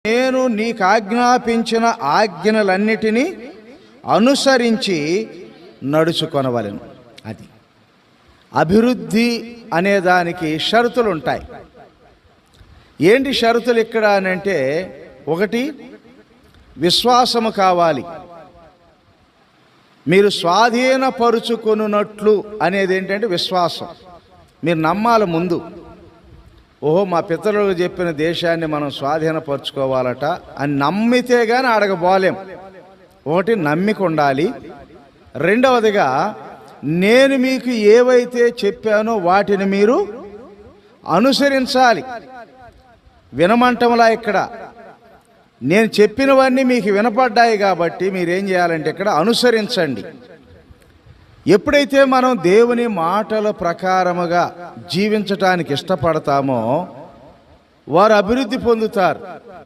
నేను నీకు ఆజ్ఞాపించిన ఆజ్ఞలన్నిటినీ అనుసరించి నడుచుకొనవలెను. అది అభివృద్ధి అనే దానికి షరతులు ఉంటాయి. ఏంటి షరతులు ఇక్కడ అని అంటే, ఒకటి విశ్వాసము కావాలి. మీరు స్వాధీనపరుచుకొనున్నట్లు అనేది ఏంటంటే విశ్వాసం. మీరు నమ్మాలి ముందు. ఓహో, మా పితరులు చెప్పిన దేశాన్ని మనం స్వాధీనపరచుకోవాలట అని నమ్మితే కానీ అడగబోలేం. ఒకటి నమ్మిక ఉండాలి. రెండవదిగా నేను మీకు ఏవైతే చెప్పానో వాటిని మీరు అనుసరించాలి. వినమంటంలా ఇక్కడ నేను చెప్పినవన్నీ మీకు వినపడ్డాయి కాబట్టి మీరేం చేయాలంటే ఇక్కడ అనుసరించండి. ఎప్పుడైతే మనం దేవుని మాటల ప్రకారముగా జీవించటానికి ఇష్టపడతామో వారు అభివృద్ధి పొందుతారు.